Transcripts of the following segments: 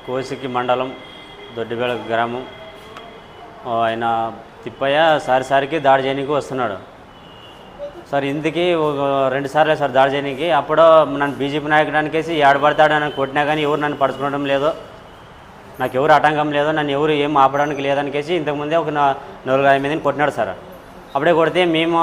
కోసికి మండలం దొడ్డిబేళ గ్రామం. ఆయన తిప్పయ్య సారికి దాడి చేయడానికి వస్తున్నాడు సార్. ఇందుకి 2 సార్లే సార్ దాడి చేయడానికి. అప్పుడు నన్ను బీజేపీ నాయకుడానికేసి ఏడబడతాడని కొట్టినా కానీ ఎవరు నన్ను పడుచుకోవడం లేదు, నాకు ఎవరు ఆటంకం లేదు, నన్ను ఎవరు ఏం ఆపడానికి లేదనికేసి ఇంతకుముందే ఒక 4-5 మందిని కొట్టినాడు సార్. అప్పుడే కొడితే మేము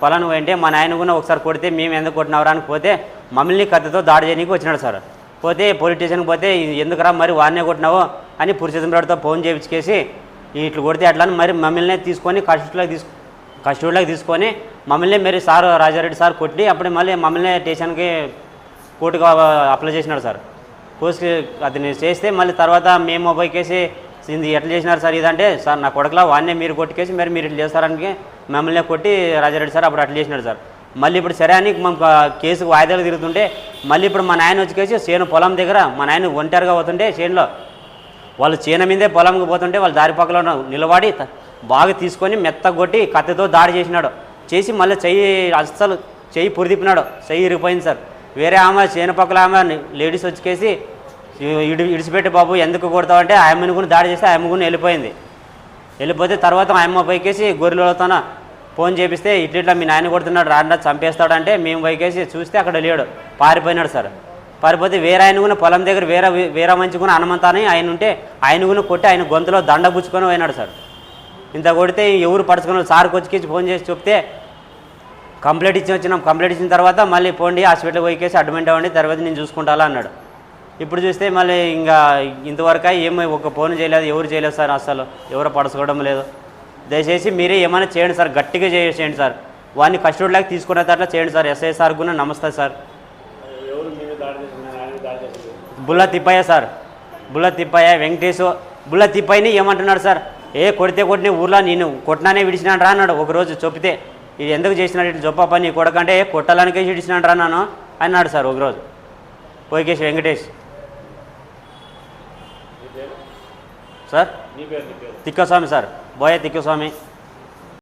పొలాన్ని పోయింటే మా నాయన కూడా ఒకసారి కొడితే మేము ఎందుకు కొట్టినవరా అని పోతే మమ్మల్ని కత్తితో దాడి చేయడానికి వచ్చినాడు సార్. పోతే పోలీస్ స్టేషన్కి పోతే ఎందుకురా మరి వాడినే కొట్టినావు అని పురుషోత్తంరావుతో ఫోన్ చేయించేసి ఇట్లు కొడితే అట్లా మరి మమ్మల్ని తీసుకొని కస్టడీలోకి తీసుకొని మమ్మల్ని మరి సార్ రాజారెడ్డి సార్ కొట్టి అప్పుడు మళ్ళీ మమ్మల్ని స్టేషన్కి కోర్టుకు అప్లై చేసినాడు సార్. కోర్టుకి అతన్ని చేస్తే మళ్ళీ తర్వాత మేము పోయికేసి ఇది ఎట్లా చేసినారు సార్ ఇదంటే, సార్ నా కొడుకులా వాడినే మీరు కొట్టుకేసి మరి మీరు ఇట్లా చేస్తారని మమ్మల్ని కొట్టి రాజారెడ్డి సార్ అప్పుడు అట్లా చేసినాడు సార్. మళ్ళీ ఇప్పుడు సరే అని మనం కేసుకు వాయిదాలు తిరుగుతుంటే మళ్ళీ ఇప్పుడు మా నాయన వచ్చేసి చేను పొలం దగ్గర మా నాయన ఒంటరిగా పోతుంటే చేనులో వాళ్ళు చేను మీదే పొలంకి పోతుంటే వాళ్ళు దారి పక్కలో నిలబడి బాగా తీసుకొని మెత్తగా కొట్టి కత్తితో దాడి చేసినాడు. చేసి మళ్ళీ అస్సలు చెయ్యి పురిదిప్పినాడు, చెయ్యి ఇరిగిపోయింది సార్. వేరే ఆమె చేను పక్కల ఆమె లేడీస్ వచ్చేసి ఇడిచిపెట్టి బాబు ఎందుకు కొడతావంటే ఆయమ్మని కూడా దాడి చేస్తే ఆయమ్మ కూడా వెళ్ళిపోతే తర్వాత ఆయమ్మ పైకేసి గొర్రెలతోన ఫోన్ చేపిస్తే ఇట్లా మీ నాయన కొడుతున్నాడు రాండా చంపేస్తాడంటే మేము పైకేసి చూస్తే అక్కడ లేడు, పారిపోయినాడు సార్. పారిపోతే వేరే ఆయన కూడా పొలం దగ్గర వేరే మంచి కూడా హనుమంతాని ఆయన ఉంటే ఆయన కూడా కొట్టి ఆయన గొంతులో దండ గుచ్చుకొని పోయినాడు సార్. ఇంత కొడితే ఎవరు పడుచుకుని సార్కి వచ్చి ఫోన్ చేసి చెప్తే కంప్లైంట్ వచ్చినాం. కంప్లైంట్ ఇచ్చిన తర్వాత మళ్ళీ పోండి హాస్పిటల్కి పోయికేసి అడ్మిట్ అవ్వండి, తర్వాత నేను చూసుకుంటాలా అన్నాడు. ఇప్పుడు చూస్తే మళ్ళీ ఇంకా ఇంతవరకు ఏమో ఒక ఫోన్ చేయలేదు, ఎవరు చేయలేదు సార్, అసలు ఎవరు పడుచుకోవడం లేదు. దయచేసి మీరే ఏమైనా చేయండి సార్, గట్టిగా చేయండి సార్, వాడిని కస్టడీలోకి తీసుకునే అట్లా చేయండి సార్. ఎస్ఐ సార్ కూడా నమస్తే సార్. బుల్ల తిప్పయ్య సార్, బుల్ల తిప్పయ్య వెంకటేశ్. బుల్ల తిప్పయ్యని ఏమంటున్నాడు సార్, కొడితే కొట్టిన ఊర్లో నేను కొట్టినానే విడిచినాను రా అన్నాడు. ఒకరోజు చెప్తే ఇది ఎందుకు చేసినాడు ఇటు జొప్ప పని కొడకంటే కొట్టాలనికేసి విడిచినాడు రా నాను అన్నాడు సార్ ఒకరోజు. పోయికేసి వెంకటేష్ సార్, తిక్కస్వామి సార్, బోయ తిక్కస్వామి.